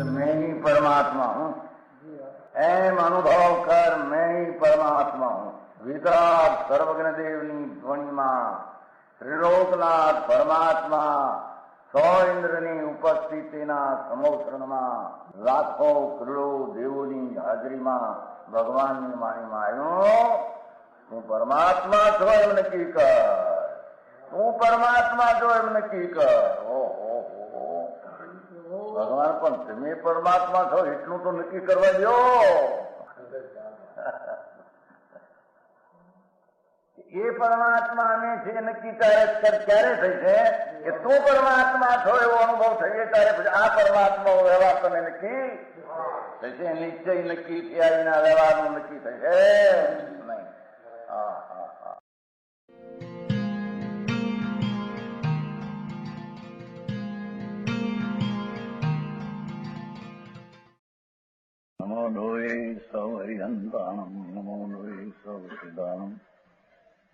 मैं ही परमात्मा हूँ, एम अनुभव कर मैं ही परमात्मा हूँ। वितराग सर्वज्ञ देवनी ध्वनिमा ત્રિલોકનાથ પરમાત્મા સો ઇન્દ્રની ઉપસ્થિતિના સમોત્રણમાં લાખો કરોડો દેવોની હાજરીમાં ભગવાનની વાણીમાં આવ્યો, તું પરમાત્મા છો એમ નક્કી કર, તું પરમાત્મા છો એમ નક્કી કર. ઓહો ભગવાન પણ તમે પરમાત્મા છો એટલું તો નક્કી કરવા દો. એ પરમાત્માને છે નક્કી ક્યારે થઈ છે કે તું પરમાત્મા છો એવો અનુભવ થઈએ ત્યારે પછી આ પરમાત્મા વ્યવહાર તને નક્કી થશે. નિશ્ચય નક્કી થયા વિના વ્યવહારનું નક્કી થશે નહીં. હા હા હા. નમો લોહે સૌ હરિહંતાણમ, નમો લોહે સૌ સિદ્ધાણમ,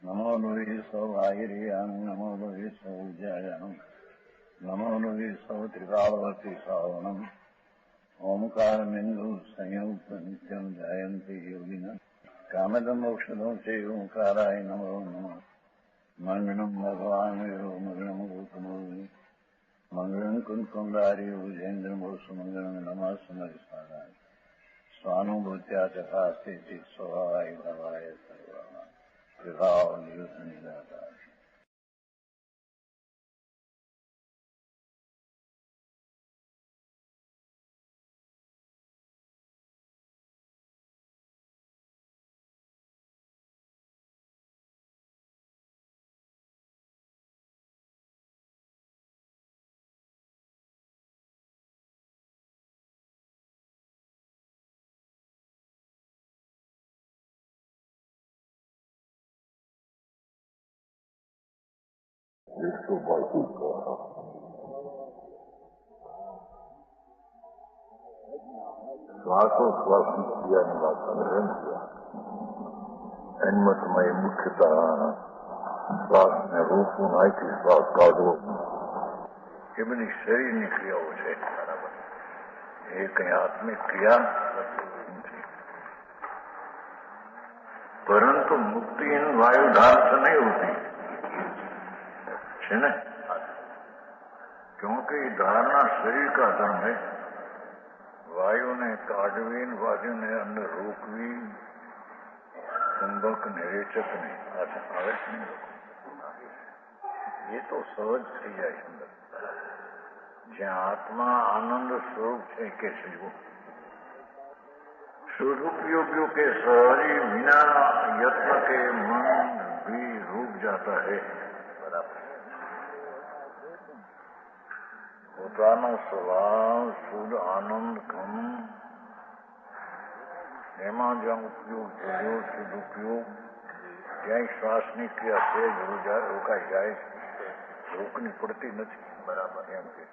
નમો લોહે સૌ આયર્યાણમ, નમો લોહે સૌ જયાણમ, નમો લોહે સૌ ત્રિકાળવતી શ્રાવણમ. ઓમકાર બિંદુ સંયુક્ત નિત્યમ જાયંતી યોગિના કામદમ ઔષધમ છે ઓંકારાય નમો નમઃ. મંગળમ ભગવાન વિરો મંગળમ ગૌતમોર્મિ મંગળમ કુંકુંડારી ભુજેન્દ્રમોષ મંગળમ નમઃ સમરિસ્વાદાય સ્વાનુભૂત્યા ચકાસ્તે ચિત સ્વભાવાય ભવાય સર્વા વિભાવ નિયુત નિરાકાર. શ્વાસોશ્વાસની ક્રિયાની વાત કરે એનમાં તમારી મુખ્યતઃ શ્વાસને રોકવું, અહીંથી શ્વાસ કાઢવો, એ બધી શરીરની ક્રિયાઓ છે. બરાબર, એ કઈ આત્મિક ક્રિયા નથી. પરંતુ મુક્તિ वायुधार से नहीं होती है ना, क्योंकि धारणा शरीर का धर्म है. वायु ने काढ़वी, वायु ने अंदर रोकवी, कुंभक ने रेचक ने આવે એ તો સહજ થઈ જાય અંદર. જ્યાં આત્મા આનંદ સ્વરૂપ છે કે स्वरूपयोगियों के सहरी बिना यत्न के मन भी रूप जाता है. बराबर, પોતાનો સ્વભાવ શુદ્ધ આનંદ ઘન, એમાં જ્યાં ઉપયોગ થયો શુદ્ધ ઉપયોગ, જ્યાં શ્વાસની ક્રિયા છે રોકાઈ જાય, રોકની પડતી નથી. બરાબર, એમ કે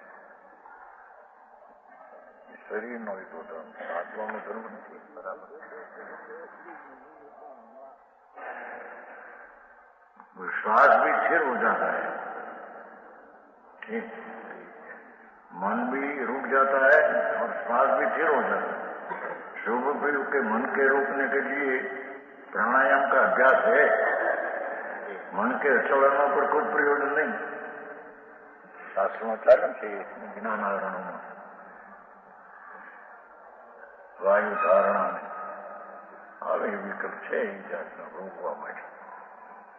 શરીરનો એક ધર્મ, આત્માનો ધર્મ નથી. બરાબર, श्वास भी स्थिर हो जाता है, ठीक, मन भी रुक जाता है और श्वास भी स्थिर हो जाता है. शुभ प्रयोग के मन के रोकने के लिए प्राणायाम का अभ्यास है. मन के चलनों पर कोई प्रयोजन नहीं. शास्त्रों चालन છે જ્ઞાનાવરણોમાં વાયુ ધારણા આવે વિકલ્પ છે એ જાતને રોકવા માટે.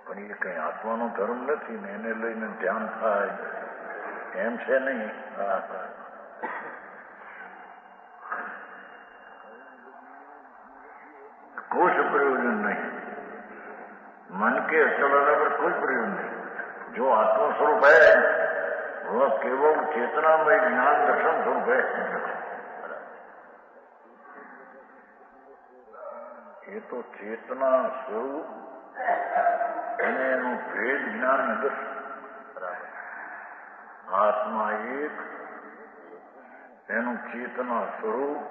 પણ એ કઈ આત્માનો ધર્મ નથી ને એને લઈને ધ્યાન થાય એમ છે નહીં. कुछ प्रयोजन नहीं. मन के चलाने पर कोई प्रयोजन नहीं. जो आत्मस्वरूप है वह केवल चेतनामय ज्ञान दर्शन स्वरूप है. ये तो चेतना स्वरूप અને એનું ભેદ જ્ઞાન નથી. આત્મા એક, એનું ચેતના સ્વરૂપ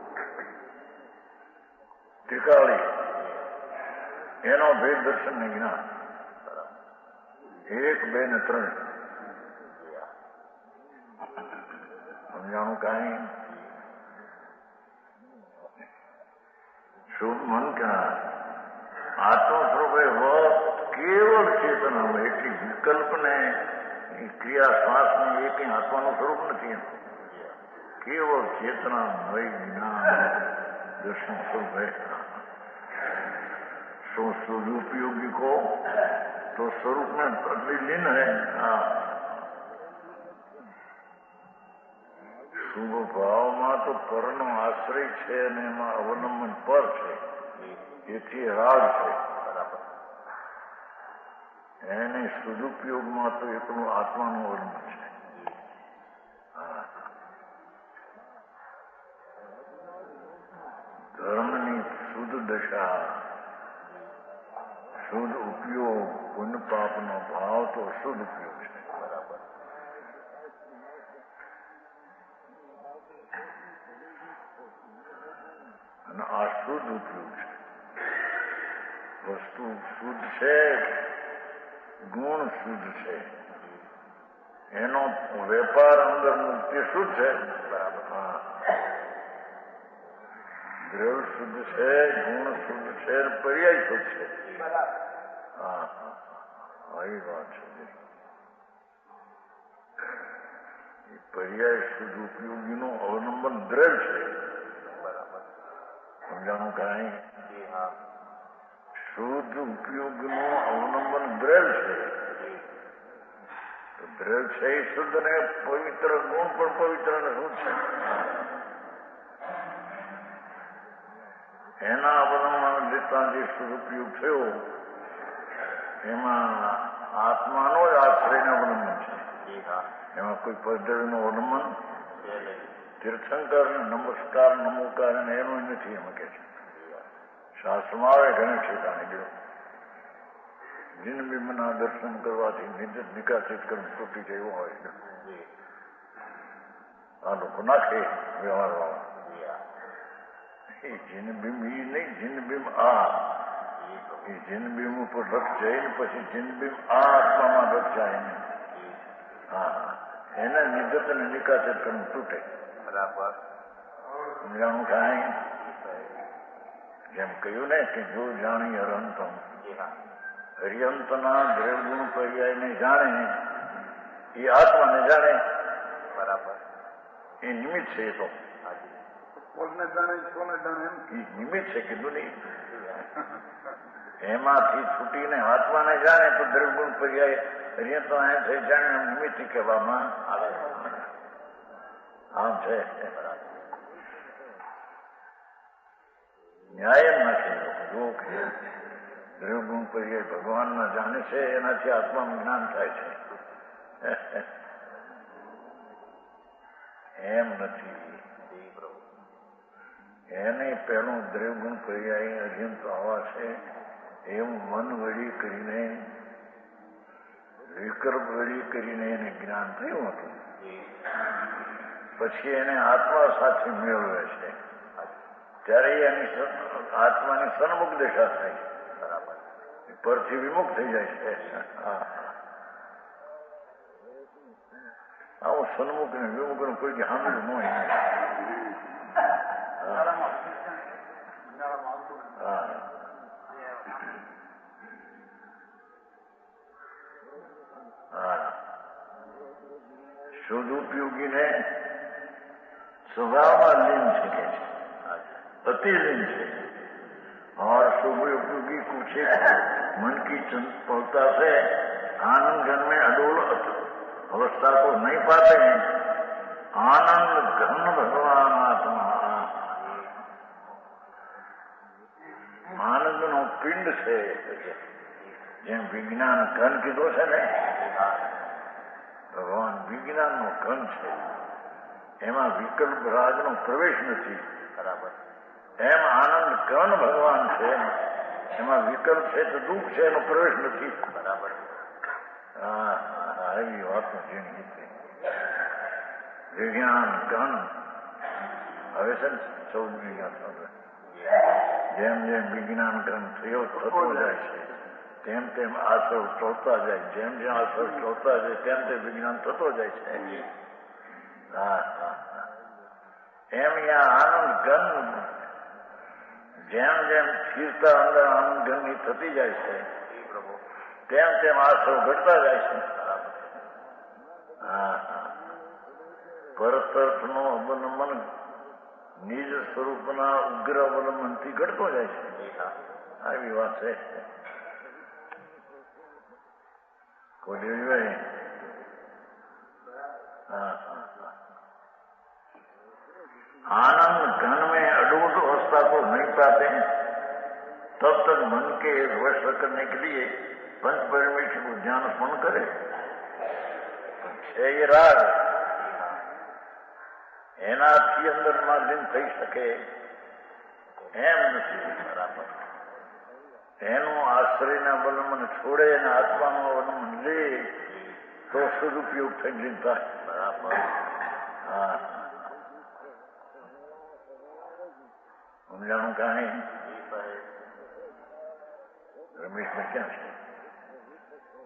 ટીકાળી એનો ભેદ દર્શન ને જ્ઞાન 1, 2 ને 3 સમજાણું કાંઈ શુભ મન ક્યાં આત્મ સ્વરૂપે કેવળ ચેતના એટલી વિકલ્પ ને ક્રિયા શ્વાસ ને એ કઈ આત્માનું સ્વરૂપ નથી કેવળ ચેतना वही ज्ञान दर्शन स्वरूप है सो सदुपयोगी को तो स्वरूप में प्रतिलीन है શુભ ભાવમાં તો પરનો આશ્રય છે અને એમાં અવલંબન પર છે એથી રાગ છે એને સદુપયોગમાં તો એકલું આત્માનું અવલંબન છે ધર્મની શુદ્ધ દશા શુદ્ધ ઉપયોગ પુણ્ય પાપનો ભાવ તો શુદ્ધ ઉપયોગ છે અને આ શુદ્ધ ઉપયોગ છે વસ્તુ શુદ્ધ છે ગુણ શુદ્ધ છે એનો વેપાર અંદર મુક્તિ શુદ્ધ છે દ્રવ્ય શુદ્ધ છે ગુણ શુદ્ધ છે પર્યાય શુદ્ધ છે આવી વાત છે એ પર્યાય શુદ્ધ ઉપયોગીનું અવલંબન દ્રવ્ય છે સમજાણું કાંઈ શુદ્ધ ઉપયોગનું અવલંબન દ્રવ્ય છે તો દ્રવ્ય છે એ શુદ્ધ ને પવિત્ર ગુણ પણ પવિત્ર ને શુદ્ધ છે એના અવલંબન લેતા જે સદુપયોગ થયો એમાં આત્માનો જ આશ્રયને અવલંબન છે એમાં કોઈ પદ્ધતિનું અવલંબન તીર્થંકર નમસ્કાર નમોકાર એનું નથી એમાં કે છે શાસ્ત્રમાં આવે ઘણી ઠેકાણે ગયો જિનબિંબના દર્શન કરવાથી નિકાસિત કર્મ તૂટી જાય એવું હોય આ લોકો નાખે વ્યવહારવાળા જિનબિંબ એ નહીં જિનબિંબ આ એ જિનબિંબ ઉપર રખ જાય ને પછી જિનબિંબ આ આત્મામાં રખ જાય ને હા એના નિગત અને નિકાસિત કર્મ તૂટે બરાબર સમજાણું કાંઈ જેમ કહ્યું ને કે જો જાણી હરંતમ હરિયંતના દ્રવ્યગુણ પર્યાયને જાણે એ આત્માને જાણે બરાબર એ નિમિત્ત છે એ તો કોને જાણે કોને જાણે એ નિમિત્ત છે કીધું નહીં એમાંથી છૂટીને આત્માને જાણે તો દ્રવ્યગુણ પર્યાય હરિયંતના એમ થઈ જાણે એમ નિમિત્ત કહેવામાં આવે આમ છે ન્યાય એમ નથી જો દ્રવ્યગુણ પર્યાય ભગવાનના જાણે છે એનાથી આત્માનું જ્ઞાન થાય છે એમ નથી એને પહેલું દ્રવ્યગુણ પર્યાય અર્જુન આવા છે એવું મન વળી કરીને વિકલ્પ વળી કરીને એને જ્ઞાન થયું હતું પછી એને આત્મા સાથે મેળવે છે ત્યારે એની આત્માની સન્મુખ દશા થાય બરાબર પરથી વિમુખ થઈ જાય છે આવું સન્મુખ ને વિમુખ નું કોઈ સાંભળ્યું ન હોય સદુપયોગીને स्वभाव लीन છે अति लीन છે और शुभ उपयोगी कुछ मन की चंचलता से आनंद घन में अडोल अवस्था को नहीं पाते हैं आनंद घन भगवान आत्मा आनंद नो पिंड છે જેમ વિજ્ઞાન ઘન કીધો છે ને ભગવાન વિજ્ઞાન નો ઘન છે એમાં વિકલ્પ રાજનો પ્રવેશ નથી બરાબર એમ આનંદ ઘન ભગવાન છે એમાં વિકલ્પ છે તો દુઃખ છે એનો પ્રવેશ નથી બરાબર એવી વાતો જેની વિજ્ઞાન ઘન હવે છે ને 14મી જેમ જેમ વિજ્ઞાન કર્મ થતો જાય છે તેમ તેમ આશ્રવ ટોળતા જાય, જેમ જેમ આશ્રવ ટોળતા જાય તેમ તેમ વિજ્ઞાન થતો જાય છે. હા હા એમ અહીંયા આનંદ ઘન જેમ જેમ સ્થિરતા અંદર આનંદ ઘનની થતી જાય છે તેમ તેમ આશ્રવ ઘટતા જાય છે. હા હા પરતર્થનો અવલંબન નિજ સ્વરૂપના ઉગ્ર અવલંબનથી ઘટતો જાય છે. આવી વાત છે. કોઈ आनंद घन में अडूट अवस्था को नहीं पाते तब तक मन के वश करने के लिए पंच परमेश्वर को ज्ञान स्मरण करे. છે એ રાગ એનાથી અંદર માધ્યમ થઈ શકે એમ નથી. બરાબર એનું આશ્રયના અવલંબન છોડે અને આત્માનું અવલંબન લે તો સદુપયોગ થઈ થાય. બરાબર હા સમજાણું કાંઈ રમેશભાઈ ક્યાં છે?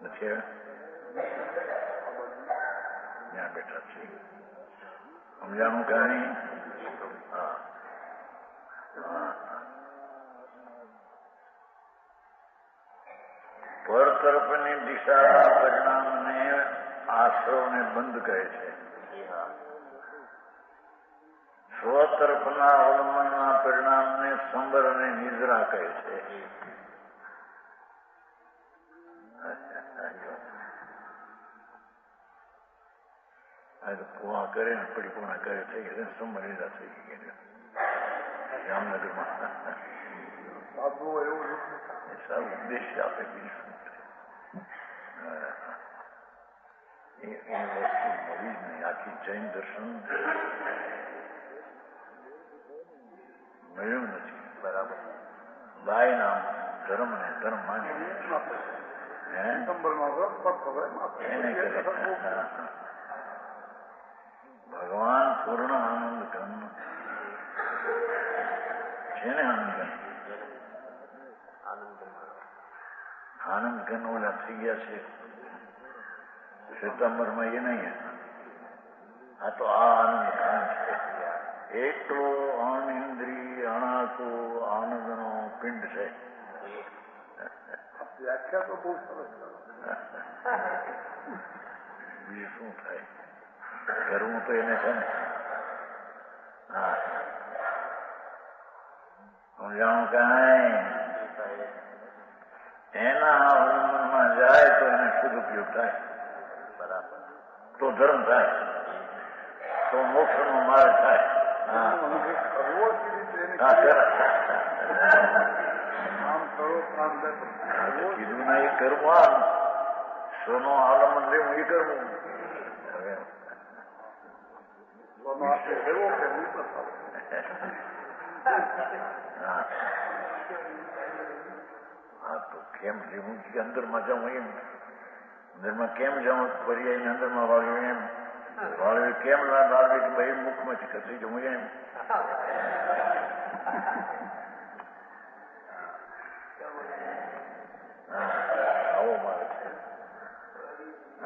નથી ત્યાં બેઠા છે. સમજાણું કાંઈ? હા પર તરફની દિશાના પરિણામને આશ્રવને બંધ કહે છે. સ્વ તરફના અવલંબનના પરિણામને સંબર અને નિદ્રા કહે છે. પૂર્ણ કરે ને પરિપૂર્ણ કરે થઈ ગઈ સંબર નિદ્રા થઈ ગઈ જામનગરમાં. ઉદ્દેશ્ય આપે બીજું એ વસ્તુ મળી જ નહીં. આખી જૈન દર્શન મળ્યું નથી. બરાબર બાય નામ ધર્મ ને ધર્મ માની એને કરે. ભગવાન પૂર્ણ આનંદ ઘન છે ને. આનંદ ઘન ઓલા થઈ ગયા છે શ્વેતાંબરમાં એ નહીં. આ તો આ આનંદ ઘન છે. એટલો અનિંદ્રિય અણાકો આનંદનો પિંડ છે. વ્યાખ્યા તો બહુ સરસ. બીજું શું થાય? કરવું તો એને છે ને. હા સમજાણું કાંઈ? એના અવલંબનમાં જાય તો એને સદુપયોગ થાય. બરાબર તો ધર્મ થાય, તો મોક્ષનો માર્ગ થાય. કીધું ના એ કરવું, સોનો આલમન લેવું એ કરવું. હા તો કેમ લેવું કે અંદરમાં જાઉં એમ, અંદરમાં કેમ જાઉં પર્યાય અંદરમાં વાળ્યું એમ, વાળ્યું કેમ ના વાળવી કે ભાઈ મુખમાંથી ખસી જવું એમ. આવો મારે છે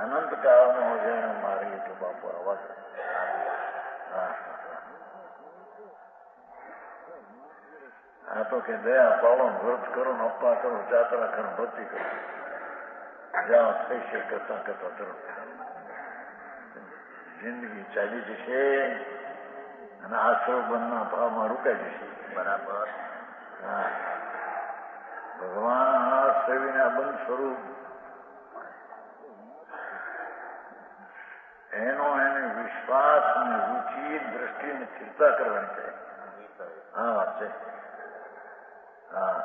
અનંત કાળનો હોજાનો મારી તો બાપુ આવા. આ તો કે દયા પાડો, વ્રત કરો, અપ્પા કરો, જાત્રા કરો, ભક્તિ કરો, જ્યાં થઈ છે કરતા કરતા તરફ જિંદગી ચાલી જશે અને આશ્રવ બંધના ભાવમાં રોકાઈ જશે. બરાબર હા ભગવાન આશ્રવીના બંધ સ્વરૂપ એનો એને વિશ્વાસ અને રુચિ દ્રષ્ટિને સ્થિરતા કરવાની છે. હા વાત છે. હા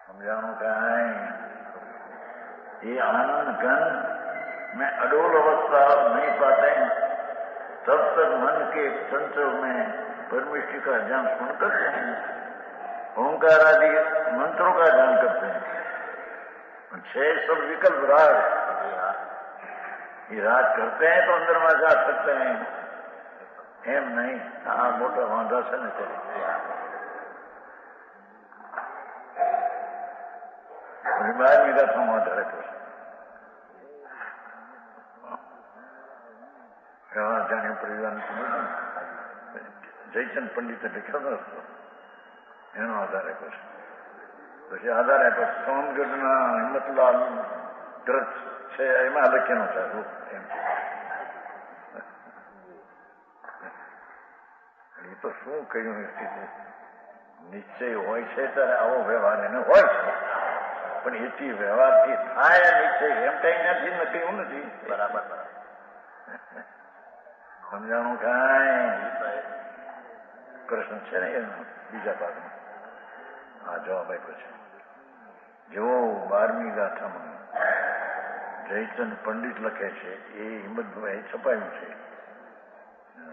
समझाणु का है ये आनंद घन में अडोल अवस्था नहीं पाते तब तक मन के चंचल में परमेश्वर का ध्यान स्मरण करते हैं, ओंकार आदि मंत्रों का ध्यान करते हैं. छह सब विकल्प राग, ये राग करते हैं तो अंदर में जा सकते हैं, एम नहीं. हाँ मोटा वांधा से न चले. બારમી ગાથામાં વધારે કરશે. વ્યવહાર જાણે પરિવાર જયચંદ પંડિતે લખ્યો હતો એનો આધાર આપ્યો છે. પછી આધાર આપ્યો સોમગઢના હિંમતલાલ ગ્રંથ છે એમાં લખેલું છે એમ. એ તો શું કહ્યું નિશ્ચય હોય છે ત્યારે આવો વ્યવહાર એને હોય છે, પણ એથી વ્યવહારથી થાય નિશ્ચય એમ કઈ નથી કહ્યું નથી. બરાબર સમજાણું કાંઈ પ્રશ્ન છે ને એનો બીજા ભાગમાં આ જવાબ આપ્યો છે. જેવો 12મી ગાથામાં જયચંદ પંડિત લખે છે એ હિંમતભાઈ છપાયું છે.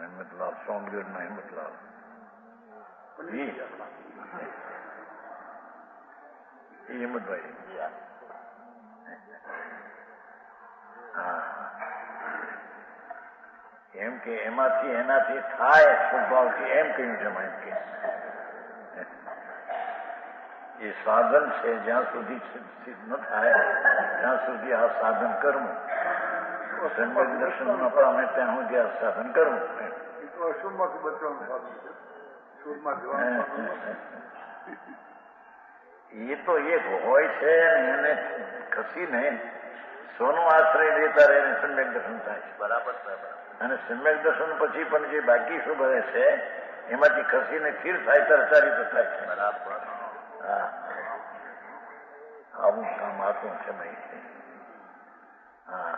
હિંમતલાલ સોમગઢના હિંમતલાલ એ હિંમતભાઈ હા એમ કે એમાંથી એનાથી થાય સ્વભાવથી એમ કહ્યું છે. એમ કે એ સાધન છે જ્યાં સુધી સિદ્ધ ન થાય ત્યાં સુધી આ સાધન કરવું. સમ્યક દર્શન ન પામે ત્યાં સુધી આ સાધન કરવું. એ તો એક હોય છે એને ખસીને સોનું આશ્રય લેતા રહે સમ્યક દર્શન થાય છે. બરાબર. અને સમ્યક દર્શન પછી પણ જે બાકી શું બને છે એમાંથી ખસીને સ્થિર થાય તરચારિત થાય છે. બરાબર. હા આવું કામ આતું છે ભાઈ. હા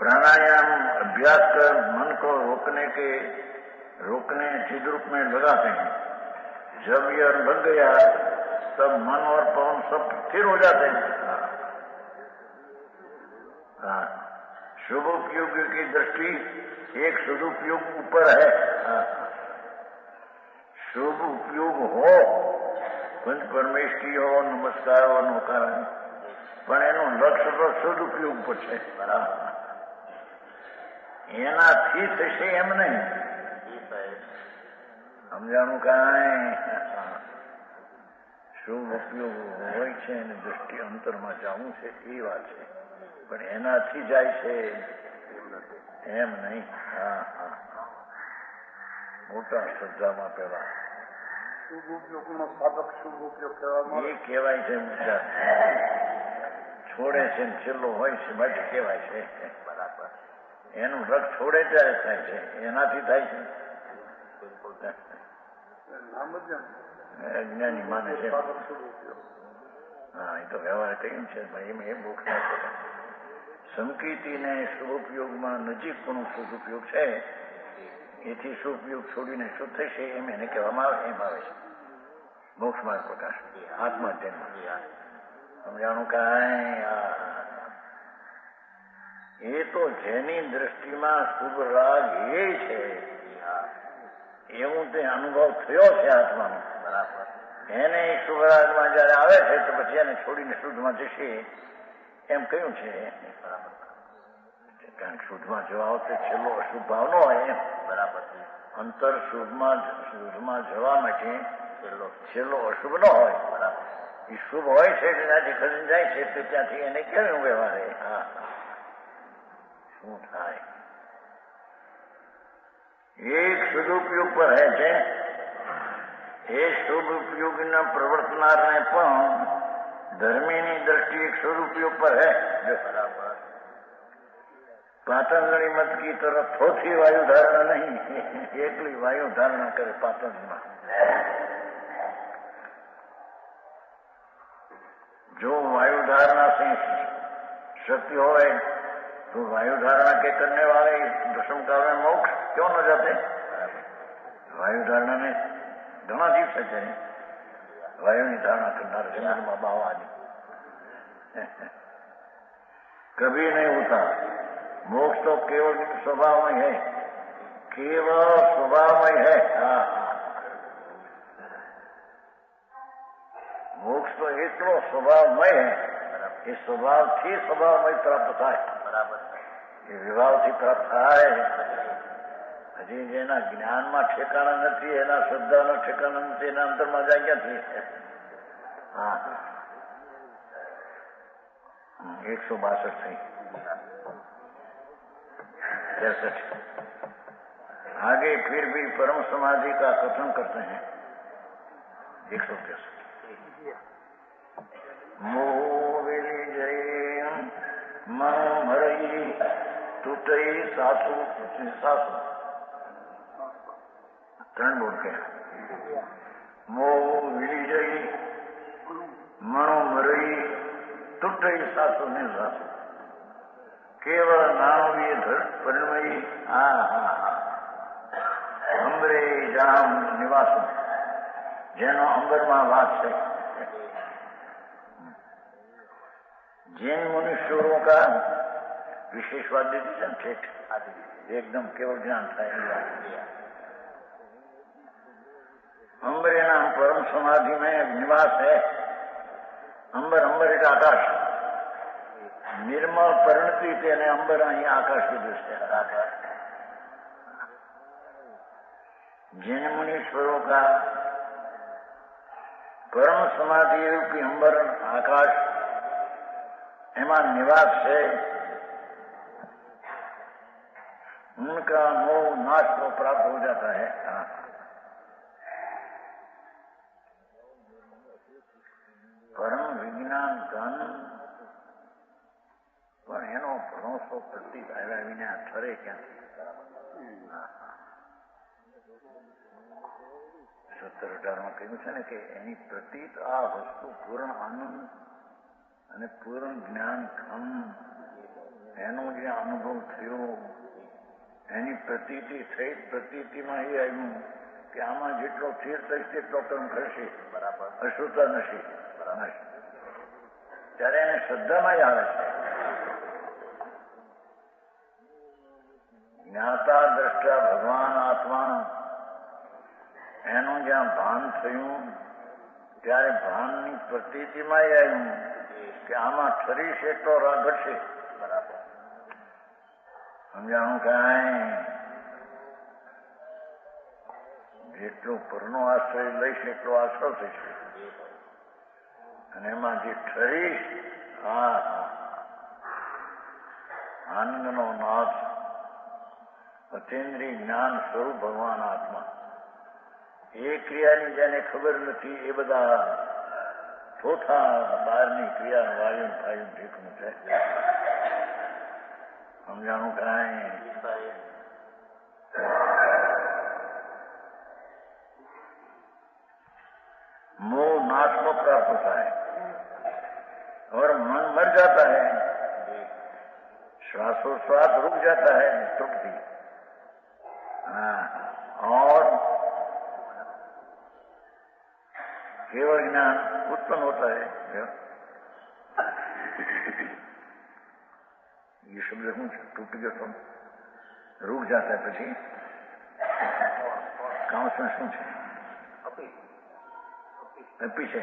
प्राणायाम अभ्यास कर मन को रोकने चिद रूप में लगाते हैं. जब यह लग गया तब मन और पवन सब स्थिर हो जाते हैं. हाँ शुभ उपयोग की दृष्टि एक सदुपयोग ऊपर है. शुभ उपयोग हो पंच परमेष्ठी हो नमस्कार हो नौकार પણ એનું લક્ષ્ય તો સદુપયોગ પર છે. એનાથી થશે એમ નહીં. સમજાણું કાંઈ શુભ ઉપયોગ હોય છે અને દ્રષ્ટિ અંતરમાં જવું છે એ વાત છે, પણ એનાથી જાય છે એમ નહીં. હા હા મોટા શ્રદ્ધામાં પેલા શુભ ઉપયોગનો સાધક શુભ ઉપયોગ કહેવામાં એ કહેવાય છે. વિચાર છોડે છે ને છેલ્લો હોય છે માટે કહેવાય છે. બરાબર. એનું રસ છોડે ત્યારે થાય છે એનાથી થાય છે. જ્ઞાની માને છે. હા એ તો વ્યવહાર કહ્યું છે ભાઈ એમ મોક્ષ ના છે. સંકૃતિને શુભોપયોગમાં નજીકપણું શુભ છે એથી શુભયોગ છોડીને શું થશે એમ એને કહેવામાં આવે. એમ આવે છે મોક્ષ માર્ગ પ્રકાશ આત્મા જન્મ. સમજાણું કાંઈ એ તો જેની દ્રષ્ટિમાં શુભ રાગ એ છે એવું તે અનુભવ થયો છે આત્માનો. બરાબર. એને શુભ રાગમાં જયારે આવે છે તો પછી એને છોડીને શુદ્ધમાં જશે એમ કહ્યું છે. બરાબર. કારણ કે શુદ્ધમાં જવા આવશે છેલ્લો અશુભ ભાવ નો હોય એમ. બરાબર. અંતર શુદ્ધમાં જવા માટે છેલ્લો અશુભ ન હોય. બરાબર. એ શુભ હોય છે ત્યાંથી ખરીને જાય છે તો ત્યાંથી એને કેવું વ્યવહારે. હા શું થાય એક સદુપયોગ પર હે છે. એ શુભ ઉપયોગના પ્રવર્તનારને પણ ધર્મીની દ્રષ્ટિ એક સદુપયોગ પર હે. બરાબર. पातंजलि मत की तरफ थोथी वायु धारणा नहीं, एकली वायु धारणा करे पातंजलि. जो वायु धारणा से शक्ति हो तो वायु धारणा के करने वाले दशम काल में मोक्ष क्यों न जाते. वायु धारणा में घना दिवस है वायु की धारणा करना जंगल बाबा आदि कभी नहीं होता. मोक्ष तो केवल स्वभावमय है, केवल स्वभावमय है. हाँ मोक्ष तो એટલો સ્વભાવમય है, એ સ્વભાવથી સ્વભાવમય પ્રાપ્ત થાય. એ વિભાવથી પ્રાપ્ત થાય. હજી જેના જ્ઞાનમાં ઠેકાણા નથી, એના શ્રદ્ધાના ઠેકાણા નથી, એના અંતરમાં જાય ક્યાંથી? હા, 162 થઈ. 63 आगे फिर भी परम समाधि का कथन करते हैं. 163 मोह विजय मनोमरई तूटई सासु सासु. 3 बोल के मोह विजय मनोमरई तूटई सासु ने सासु केवल नाणवीय પરિણમયી અંબરે જામ નિવાસ, જેનો અંબરમાં વાસ છે. जैन मुनीश्वरों का विशेषवाद दे दीजिए ठेठ, एकदम केवल ज्ञान था. अंबरे नाम परम समाधि में निवास है. अंबर अंबर एक आकाश, निर्मल परिणति તેને અંબર અહીં આકાશ કીધું છે. जैन मुनीश्वरों का परम समाधि रूपी अंबर आकाश एમાં निवास है. उनका मोह नाश को प्राप्त हो जाता है. परम विज्ञान धन પણ એનો ભરોસો પ્રતીત આવ્યા વિના ઠરે ક્યાંથી? 17-18 કહ્યું છે ને કે એની પ્રતીત આ વસ્તુ પૂર્ણ આનંદ અને પૂર્ણ જ્ઞાન ખમ એનો જે અનુભવ થયો એની પ્રતીતિ થઈ. પ્રતીતિમાં એ આવ્યું કે આમાં જેટલો સ્થિર થશે તેટલો કર્મ કરશે, અશુતા નથી. ત્યારે એને શ્રદ્ધામાં જ આવે છે. જ્ઞાતા દ્રષ્ટા ભગવાન આત્મા એનું જ્યાં ભાન થયું ત્યારે ભાનની પ્રતીતિમાં આવ્યું કે આમાં ઠરીશ એટલો રાગ ઘટશે. સમજાણું કાંઈ? જેટલો પરનો આશ્રય લઈશ એટલો આશરો થશે, અને એમાં જે ઠરીશ આનંદનો નાથ અચેન્દ્રિય જ્ઞાન સ્વરૂપ ભગવાન આત્મા, એ ક્રિયાની જેને ખબર નથી એ બધા ચોથા બહારની ક્રિયા વાયુ ફાયુ ઠીકનું છે. સમજાણું કાંઈ? मोह नाश को प्राप्त होता है और मन मर जाता है. श्वासोश्वास रुक जाता है तृप्ति, और केवल ज्ञान उत्पन्न होता है. ये शब्द શું છે? તૂટી ગયો તો રૂક જાતા પછી કાઉન્સમાં શું છે? અપી છે.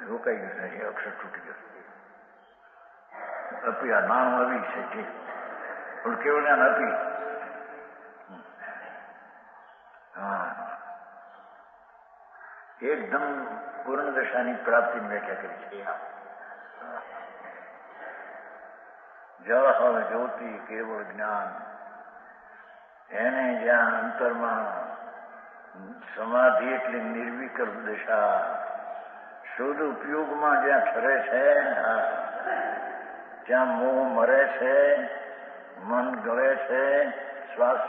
રોકાઈ ગયું છે, એ અક્ષર તૂટી ગયો. અપી આ નામ આવી છે. ઠીક, પણ કેવું જ્ઞાન અપી. એકદમ પૂર્ણ દશાની પ્રાપ્તિની વ્યાખ્યા કરી છે. જળ જ્યોતિ કેવળ જ્ઞાન, એને જ્યાં અંતરમાં સમાધિ એટલે નિર્વિકલ્પ દશા, શુદ્ધ ઉપયોગમાં જ્યાં ઠરે છે ત્યાં મોહ મરે છે, મન ગળે છે, શ્વાસ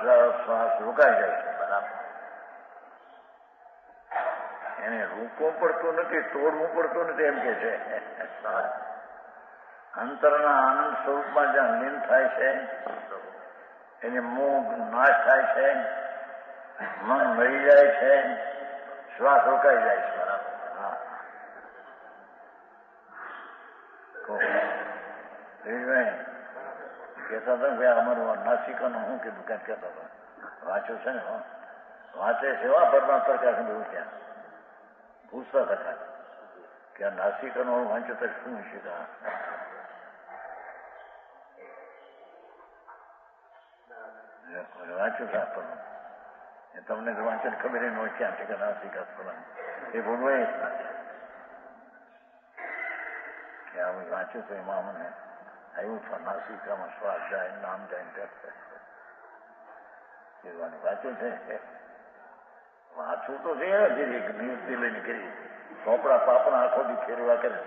રોકાઈ જાય છે. એને રોકવું પડતું નથી, તોડવું પડતું નથી, એમ કે છે. અંતરના આનંદ સ્વરૂપમાં જ્યાં લીન થાય છે એને મોહ નાશ થાય છે, મન મરી જાય છે, શ્વાસ રોકાઈ જાય છે. કહેતા હતા ભાઈ અમારું નાસિકાનું શું કીધું? ક્યાંક કહેતા હતા, વાંચ્યું છે ને, વાંચે સેવા પરમાત્મા ક્યાંક બધું ત્યાં પૂછતા હતા કે આ નાસિકાનું વાંચ્યું તો શું છે? વાંચ્યું છે આપણને એ તમને તો વાંચન ખબર ન હોય ક્યાં છે કે નાસિક આપણને એ બોલવાય જ ના કે આ વાંચ્યું તો એમાં મને આવ્યું છે નાસિકામાં શ્વાસ જાય નામ જાય વાંચ્યું છે વાંચવું તો છે એક નિયુક્તિ લઈને કરી ચોપડા પાપના આંખોથી ફેરવા કરે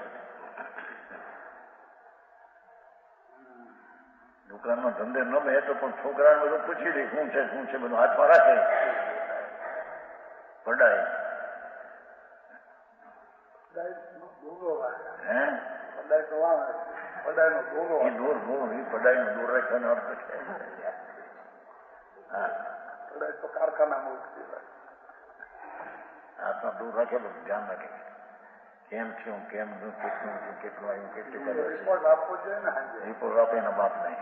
દુકાનમાં ધંધે ન બે તો પણ છોકરાને બધું પૂછી દે શું છે બધું હાથમાં રાખે પડાય હે એ દૂર એ પડાઈનો દૂર રાખવાનો અર્થ છે હા તો કારખાનામાં હાથમાં દૂર રાખે બધું ધ્યાન રાખે કેમ થયું કેમ કેટલું આવ્યું કેટલું રિપોર્ટ આપવો જોઈએ ને રિપોર્ટ આપે એના બાપ નહીં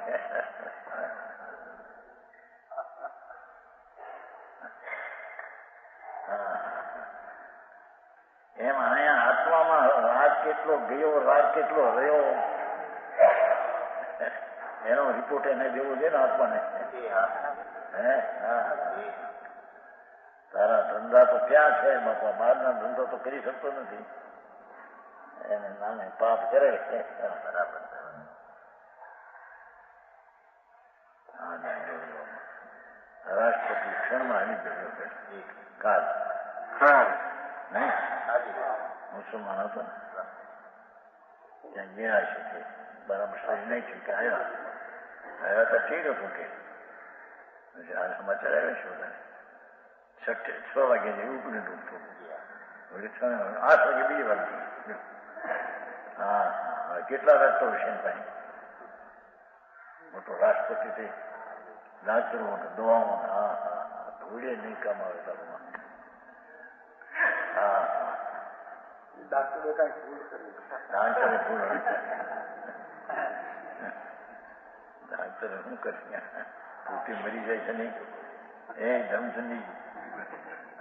એમ અહીંયા આત્મામાં રાગ કેટલો ગયો રાગ કેટલો રહ્યો એનો રિપોર્ટ એને દેવો છે ને આત્માને હે હા તારા ધંધા તો ક્યાં છે બાપા બહારના ધંધો તો કરી શકતો નથી એને નામે પાપ કરે બરાબર રાષ્ટ્રપતિ ક્ષણમાં આવી ગયો કાલ નહીં મુસલમાન હતો ને ત્યાં ગયા છે કે બરાબર શરીર નહીં છે કે આવ્યા તો ઠીક હતું કે આ સમાચાર આવ્યા છે બધા 6 વાગે જેવું ઉપડી ડૂબતું 8 વાગે બીજી વાર હા કેટલા રાખતો હશે ભાઈ મોટો રાષ્ટ્રપતિ છે ડાક્ટરો દવાઓ હા ધૂળે નહીં કામ આવે તારું હા ડાક્ટરે કઈ ભૂલ કરી ડાક્ટરે ભૂલ ડાક્ટરે શું કરી પૂરતી મરી જાય છે નહીં એ ધમચંદી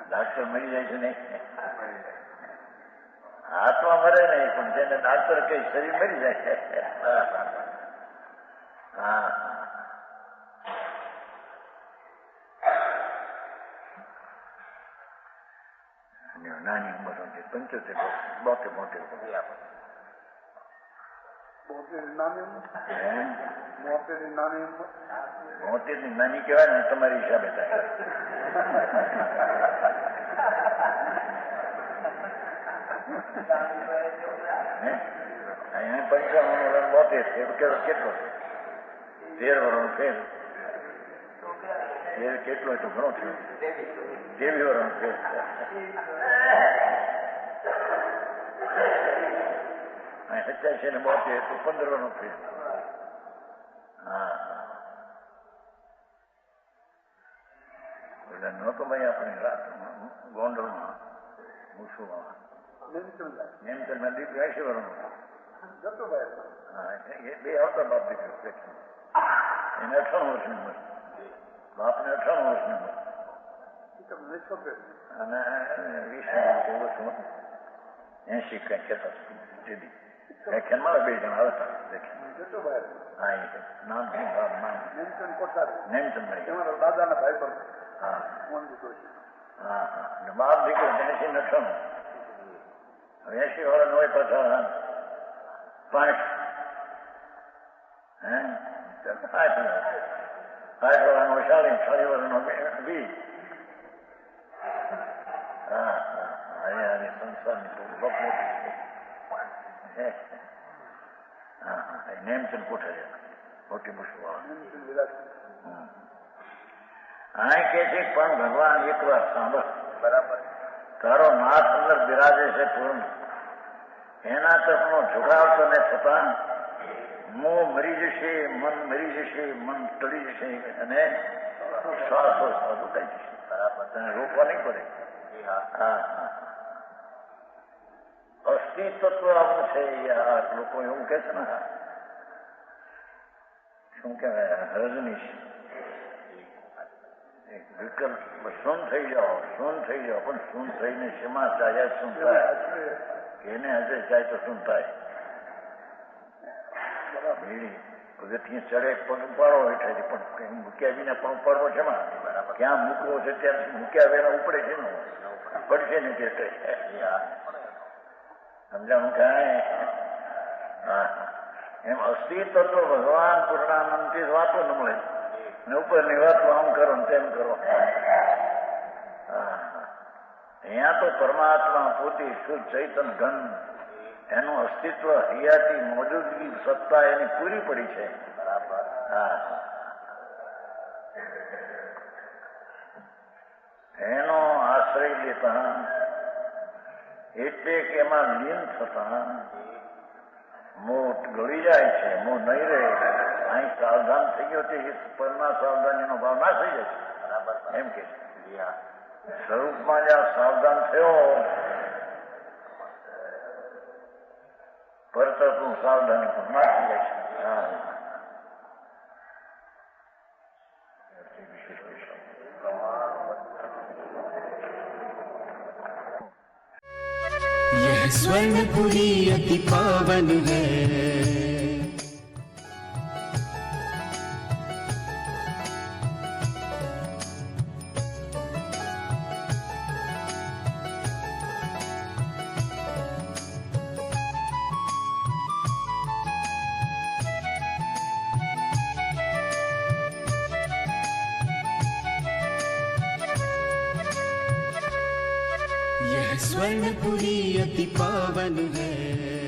ડાક્ટર મરી જાય છે નહીં હાથમાં મરે નહીં પણ જેને ડાક્ટર કઈ શરીર મરી જાય હા નાની ઉંમર સમજે 75 બોતેર મોતેરની નાની કહેવાય ને તમારી હિસાબે થાય અહીંયા 55 વર્ષ 72 કેટલો 13 વર્ષ ફેર કેટલો તો ઘણો થયો 23 વર્ષ ફેર 87 ને 72 તો 15 વર્ષ ફેર હા એટલે નહોતો ભાઈ આપણે રાત ગોંડલમાં મૂસુમાં નેમચંદમાં દીકરી 80 વર્ષનો હા એ બે આવતા બાપ દીકરો એને 98 વર્ષની ઉંમર બાપને 98 વર્ષની ઉંમર અને 20 80 કઈ કહેતા દીદી વ્યાખ્યાનમાં 2 જણા આવતા હા એ નામ નેમચંદ દાદાના ભાઈ પર હા હા બાપ દીકરો 80 ને 98 80 વર્ષ હોય પાછા 5 વર્ષનો 40 વર્ષનો 20 હા સંસારની બપ મોટી હા નેમચંદ કોઠારી મોટી મુશ્કેલ આ કે છે પણ ભગવાન એક વાર સાંભળ બરાબર તારો નાથ અંદર બિરાજે છે પૂર્ણ એના તરફનો ઝુકાવ તને થતા મોં મરી જશે મન મરી જશે મન ટળી જશે અને શ્વાસ કઈ જશે બરાબર તને રોકવા નહીં પડે હા અસ્તિત્વ આપણું છે યાર લોકો એવું કે છે ને શું કહેવાય રજનીશ વિકલ્પ શૂન થઈ જાઓ પણ શૂન થઈને શેમાં જાય શું થાય એને હજે જાય તો શું થાય બીડી પગથિયે ચડે પગ ઉપાડો હેઠળથી પણ કંઈ મૂક્યા વિના પણ ઉપાડવો છે માં ક્યાં મૂકવો છે ત્યાં મૂક્યા વેરા ઉપડે છે ને પડશે ને કે સમજાણું કાંઈ હા એમ અસ્તિત્વ તો ભગવાન પૂર્ણાનંદથી વાતો ન મળે ને ઉપરની વાતો આમ કરો ને તેમ કરો અહીંયા તો પરમાત્મા પોતે શુદ્ધ ચૈતન ઘન એનું અસ્તિત્વ હૈયાતી મોજૂદગી સત્તા એની પૂરી પડી છે હા એનો આશ્રય લેતા એટલે કે એમાં લીન થતા મોહ ગળી જાય છે મોહ નહીં રહે અહીં સાવધાન થઈ ગયો તે પરના સાવધાનીનો ભાવ ના થઈ જાય એમ કે સ્વરૂપમાં જ્યાં સાવધાન થયો પરતરનું સાવધાની પણ ના થઈ જાય છે यह स्वर्णपुरी अति पावन है यह स्वर्णपुरी अति पावन है।